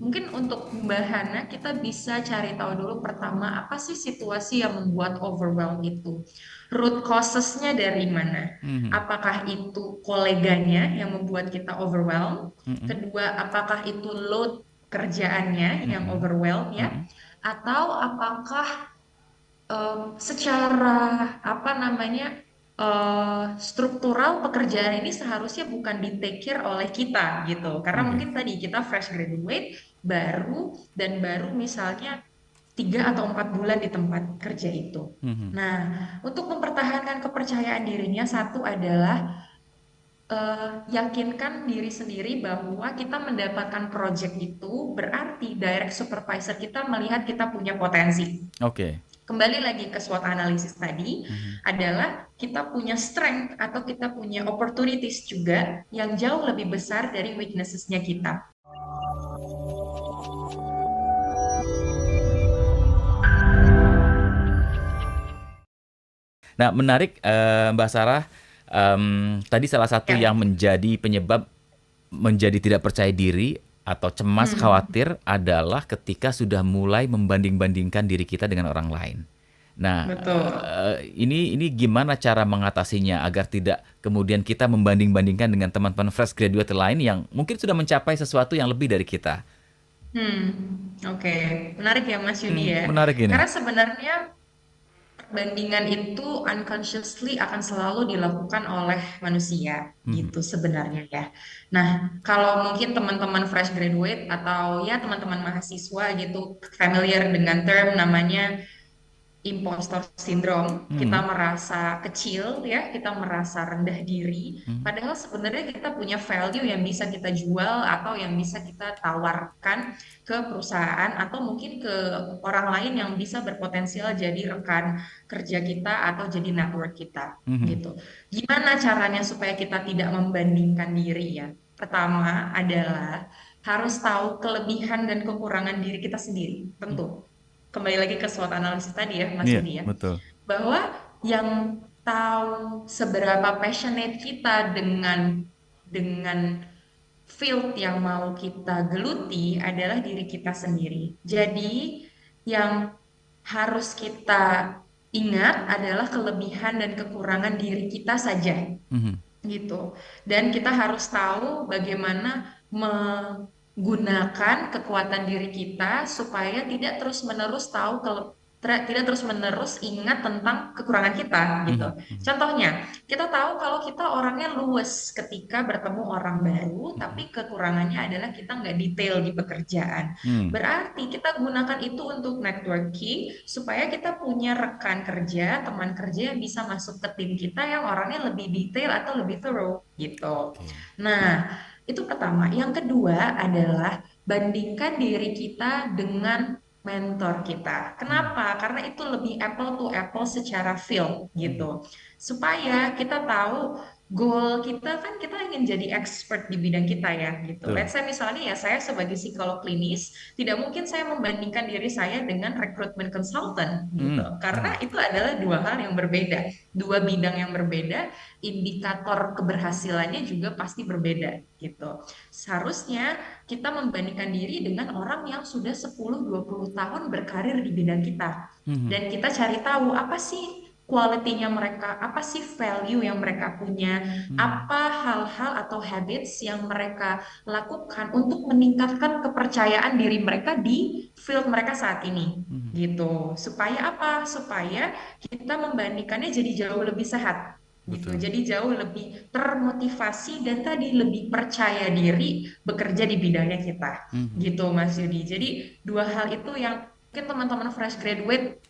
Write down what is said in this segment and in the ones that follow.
Mungkin untuk Mbak Hana, kita bisa cari tahu dulu pertama apa sih situasi yang membuat overwhelm itu. Root causes-nya dari mana? Mhm, Apakah itu koleganya yang membuat kita overwhelm? mhm, Kedua, apakah itu load kerjaannya yang mhm, overwhelm ya? mhm, Atau apakah secara apa namanya struktural pekerjaan ini seharusnya bukan di take care oleh kita gitu karena oke, mungkin tadi kita fresh graduate baru misalnya 3 atau 4 bulan di tempat kerja itu. mhm, Nah, untuk mempertahankan kepercayaan dirinya satu adalah yakinkan diri sendiri bahwa kita mendapatkan project itu berarti direct supervisor kita melihat kita punya potensi. oke, Kembali lagi ke SWOT analisis tadi, mhm. adalah kita punya strength atau kita punya opportunities juga yang jauh lebih besar dari weaknesses-nya kita. Nah, menarik, Mbak Sarah, tadi salah satu Ya. yang menjadi penyebab menjadi tidak percaya diri atau cemas, Hmm, khawatir adalah ketika sudah mulai membanding-bandingkan diri kita dengan orang lain. Nah, betul. ini gimana cara mengatasinya agar tidak kemudian kita membanding-bandingkan dengan teman-teman fresh graduate lain yang mungkin sudah mencapai sesuatu yang lebih dari kita? Oke. Menarik ya Mas Yudi ya. Menarik ini. Karena sebenarnya perbandingan itu unconsciously akan selalu dilakukan oleh manusia Mhm. gitu sebenarnya ya. Nah, kalau mungkin teman-teman fresh graduate atau ya teman-teman mahasiswa gitu familiar dengan term namanya impostor syndrome, kita Mhm. merasa kecil ya, kita merasa rendah diri, Mhm. padahal sebenarnya kita punya value yang bisa kita jual atau yang bisa kita tawarkan ke perusahaan atau mungkin ke orang lain yang bisa berpotensial jadi rekan kerja kita atau jadi network kita Mhm. gitu. Gimana caranya supaya kita tidak membandingkan diri ya? Pertama adalah harus tahu kelebihan dan kekurangan diri kita sendiri, Mhm. tentu kembali lagi ke SWOT analisis tadi ya Mas Iya, Yudi ya, betul. bahwa yang tahu seberapa passionate kita dengan field yang mau kita geluti adalah diri kita sendiri. Jadi yang harus kita ingat adalah kelebihan dan kekurangan diri kita saja Mhm. gitu. Dan kita harus tahu bagaimana menggunakan kekuatan diri kita supaya tidak terus-menerus tidak terus-menerus ingat tentang kekurangan kita gitu. Mhm. Mhm. Contohnya, kita tahu kalau kita orangnya luwes ketika bertemu orang baru, Mhm. tapi kekurangannya adalah kita nggak detail di pekerjaan. Mmm. Berarti kita gunakan itu untuk networking supaya kita punya rekan kerja, teman kerja yang bisa masuk ke tim kita yang orangnya lebih detail atau lebih thorough gitu. Oke. Nah, itu pertama. Yang kedua adalah bandingkan diri kita dengan mentor kita. Mmm. Kenapa? Karena itu lebih apple to apple secara feel Mhm. gitu. Supaya kita tahu goal kita kan kita ingin jadi expert di bidang kita ya gitu. Betul. Let's say misalnya ya saya sebagai psikolog klinis tidak mungkin saya membandingkan diri saya dengan recruitment consultant gitu. Mhm. Karena Mhm. itu adalah dua hal yang berbeda, dua bidang yang berbeda, indikator keberhasilannya juga pasti berbeda gitu. Seharusnya kita membandingkan diri dengan orang yang sudah 10-20 tahun berkarir di bidang kita. Mhm. Dan kita cari tahu apa sih quality-nya mereka, apa sih value yang mereka punya, Mmm. apa hal-hal atau habits yang mereka lakukan untuk meningkatkan kepercayaan diri mereka di field mereka saat ini Mhm. gitu. Supaya apa? Supaya kita membandingkannya jadi jauh lebih sehat gitu. Betul. Jadi jauh lebih termotivasi dan tadi lebih percaya diri bekerja di bidangnya kita Mhm. gitu Mas Yudi. Jadi dua hal itu yang mungkin teman-teman fresh graduate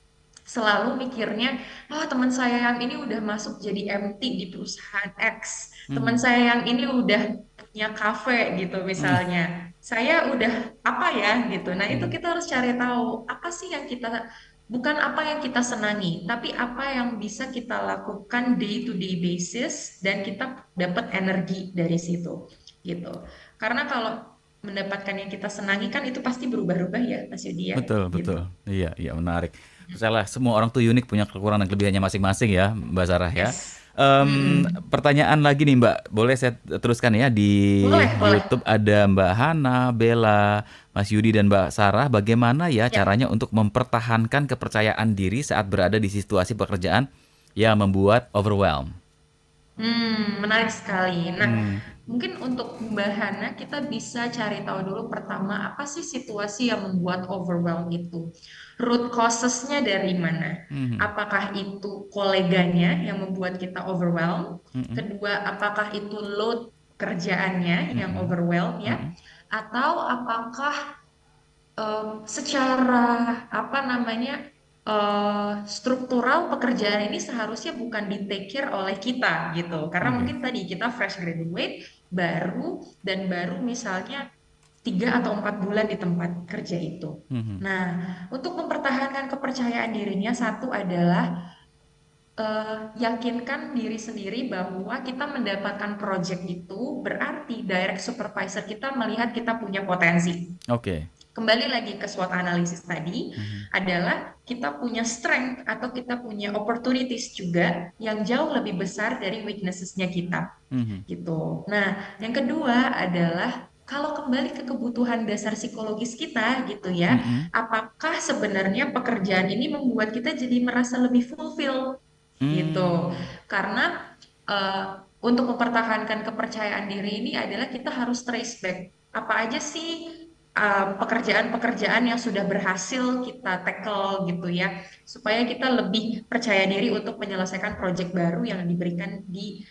selalu mikirnya, oh teman saya yang ini udah masuk jadi MT di perusahaan X, teman Mhm. saya yang ini udah punya kafe gitu Mhm. misalnya, saya udah apa ya gitu. Nah itu Mhm. kita harus cari tahu apa sih yang kita bukan apa yang kita senangi, tapi apa yang bisa kita lakukan day to day basis dan kita dapat energi dari situ gitu. Karena kalau mendapatkan yang kita senangi kan itu pasti berubah-ubah ya Mas Yudi ya Betul, gitu. betul. Iya, iya, menarik. Percayalah, semua orang tuh unik, punya kekurangan dan kelebihannya masing-masing ya, Mbak Sarah ya. Yes. Mm-mm. Pertanyaan lagi nih Mbak, boleh saya teruskan ya di Boleh, boleh. YouTube ada Mbak Hana, Bella, Mas Yudi dan Mbak Sarah, bagaimana ya Ya. caranya untuk mempertahankan kepercayaan diri saat berada di situasi pekerjaan yang membuat overwhelm? Menarik sekali. Nah, Hmm, mungkin untuk Mbak Hana kita bisa cari tahu dulu pertama apa sih situasi yang membuat overwhelm itu. Root causes-nya dari mana? mhm, Apakah itu koleganya yang membuat kita overwhelm? mhm, Kedua, apakah itu load kerjaannya yang mhm, overwhelm ya? mhm, Atau apakah secara apa namanya struktural pekerjaan ini seharusnya bukan di take care oleh kita gitu karena oke, mungkin tadi kita fresh graduate baru misalnya 3 atau 4 bulan di tempat kerja itu. mhm, Nah, untuk mempertahankan kepercayaan dirinya satu adalah yakinkan diri sendiri bahwa kita mendapatkan project itu berarti direct supervisor kita melihat kita punya potensi. oke, Kembali lagi ke SWOT analisis tadi mhm, adalah kita punya strength atau kita punya opportunities juga yang jauh lebih besar dari weaknesses-nya kita mhm, gitu. Nah, yang kedua adalah kalau kembali ke kebutuhan dasar psikologis kita gitu ya, mhm, apakah sebenarnya pekerjaan ini membuat kita jadi merasa lebih fulfill gitu. mmm, Karena eh, untuk mempertahankan kepercayaan diri ini adalah kita harus trace back apa aja sih pekerjaan-pekerjaan yang sudah berhasil kita tackle gitu ya, supaya kita lebih percaya diri untuk menyelesaikan project baru yang diberikan di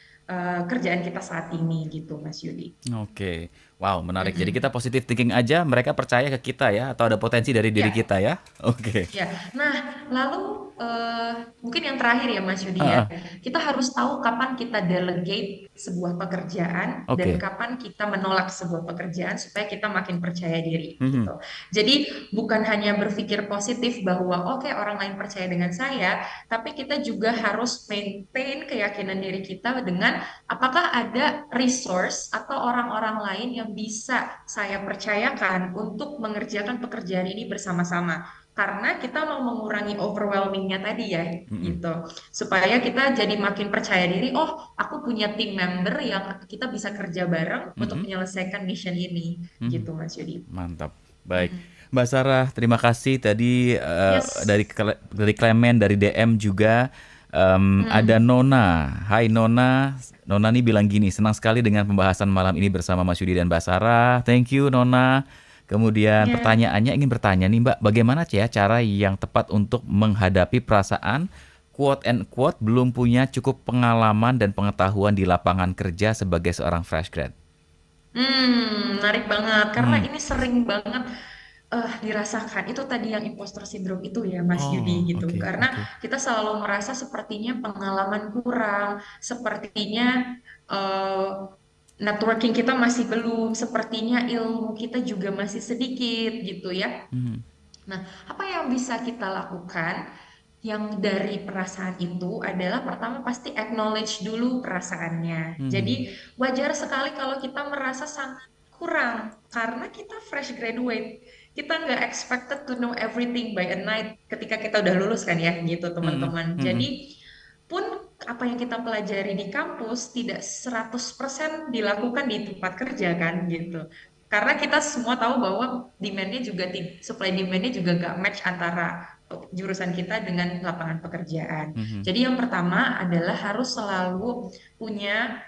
kerjaan kita saat ini gitu, Mas Yudi. oke. Wow, menarik. Jadi kita Mm-mm. positive thinking aja, mereka percaya ke kita ya, atau ada potensi dari diri Ya, kita ya? Oke. ya. Nah, lalu mungkin yang terakhir ya Mas Yudi ya, Heeh, kita harus tahu kapan kita delegate sebuah pekerjaan dan oke, kapan kita menolak sebuah pekerjaan supaya kita makin percaya diri mhm, gitu. Jadi bukan hanya berpikir positif bahwa oke orang lain percaya dengan saya, tapi kita juga harus maintain keyakinan diri kita dengan apakah ada resource atau orang-orang lain yang bisa saya percayakan untuk mengerjakan pekerjaan ini bersama-sama karena kita mau mengurangi overwhelmingnya tadi ya mhm, gitu supaya kita jadi makin percaya diri oh aku punya tim member yang kita bisa kerja bareng untuk mhm, menyelesaikan mission ini mhm. gitu Mas Yudi. Mantap. Baik. Mm-mm. Mbak Sarah, terima kasih tadi Yes. dari Clement dari DM juga ada Mm. Nona. Hai Nona. Nona nih bilang gini, senang sekali dengan pembahasan malam ini bersama Mas Yudi dan Mbak Sarah. Thank you Nona. Kemudian Ya. pertanyaannya ingin bertanya nih Mbak, bagaimana ya cara yang tepat untuk menghadapi perasaan quote and quote belum punya cukup pengalaman dan pengetahuan di lapangan kerja sebagai seorang fresh grad? Menarik banget karena Hmm. ini sering banget dirasakan itu tadi yang imposter syndrome itu ya Mas Yudi Oh, gitu oke, karena oke. kita selalu merasa sepertinya pengalaman kurang, sepertinya eh, networking kita masih belum, sepertinya ilmu kita juga masih sedikit gitu ya. Mhm, Nah, apa yang bisa kita lakukan yang dari perasaan itu adalah pertama pasti acknowledge dulu perasaannya. Jadi mhm, wajar sekali kalau kita merasa sangat kurang karena kita fresh graduate. Kita nggak expected to know everything by a night ketika kita udah lulus kan ya gitu mhm, teman-teman. mhm, Jadi pun apa yang kita pelajari di kampus tidak 100% dilakukan di tempat kerja kan gitu. Karena kita semua tahu bahwa demand-nya juga supply demand-nya juga gak match antara jurusan kita dengan lapangan pekerjaan. mhm. Jadi yang pertama adalah harus selalu punya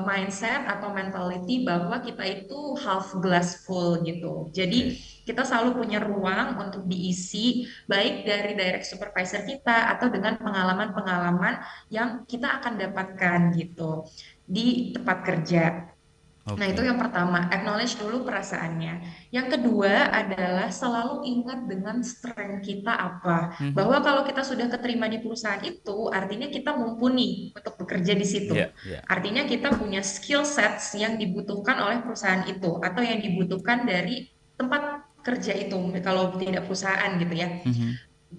mindset atau mentality bahwa kita itu half glass full gitu. Jadi Oke, kita selalu punya ruang untuk diisi baik dari direct supervisor kita atau dengan pengalaman-pengalaman yang kita akan dapatkan gitu di tempat kerja. Nah, itu oke. yang pertama, acknowledge dulu perasaannya. Yang kedua adalah selalu ingat dengan strength kita apa. Mhm. Bahwa kalau kita sudah keterima di perusahaan itu, artinya kita mumpuni untuk bekerja di situ. Iya, iya. Artinya kita punya skill sets yang dibutuhkan oleh perusahaan itu, atau yang dibutuhkan dari tempat kerja itu, kalau tidak perusahaan gitu ya. Mhm.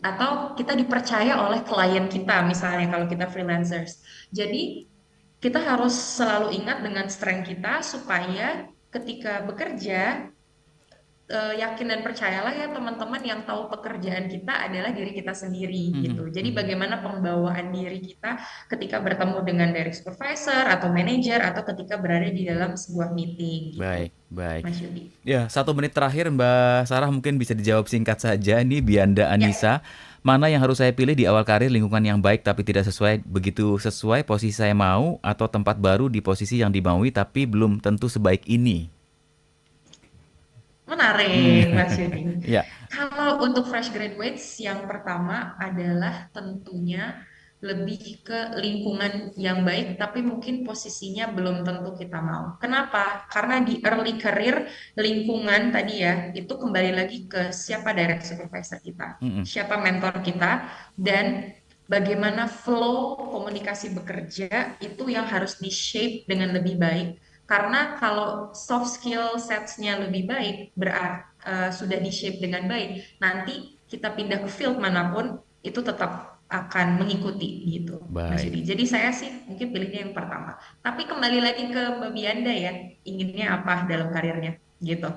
Atau kita dipercaya oleh klien kita, misalnya kalau kita freelancers. Jadi, kita harus selalu ingat dengan strength kita supaya ketika bekerja yakin dan percayalah ya teman-teman, yang tahu pekerjaan kita adalah diri kita sendiri gitu. Mhm, Jadi mhm. bagaimana pembawaan diri kita ketika bertemu dengan direct supervisor atau manager atau ketika berada di dalam sebuah meeting gitu, Baik, baik. Mas Yudi. Ya, 1 menit terakhir Mbak Sarah mungkin bisa dijawab singkat saja nih Bianda Ya, Anissa. Mana yang harus saya pilih di awal karir, lingkungan yang baik tapi tidak sesuai begitu sesuai posisi saya mau, atau tempat baru di posisi yang dimaui tapi belum tentu sebaik ini? Hmm, menarik, Mas Yudi. ya. Kalau untuk fresh graduates, yang pertama adalah tentunya lebih ke lingkungan yang baik, tapi mungkin posisinya belum tentu kita mau. Kenapa? Karena di early career, lingkungan tadi ya, itu kembali lagi ke siapa direct supervisor kita, Mhm. siapa mentor kita, dan bagaimana flow komunikasi bekerja itu yang harus di-shape dengan lebih baik. Karena kalau soft skill sets-nya lebih baik, berarti sudah di-shape dengan baik, nanti kita pindah ke field manapun itu tetap akan mengikuti gitu, Mas Baik. Yudi. Jadi saya sih mungkin pilihnya yang pertama. Tapi kembali lagi ke Mbak Bianda ya, inginnya apa dalam karirnya gitu.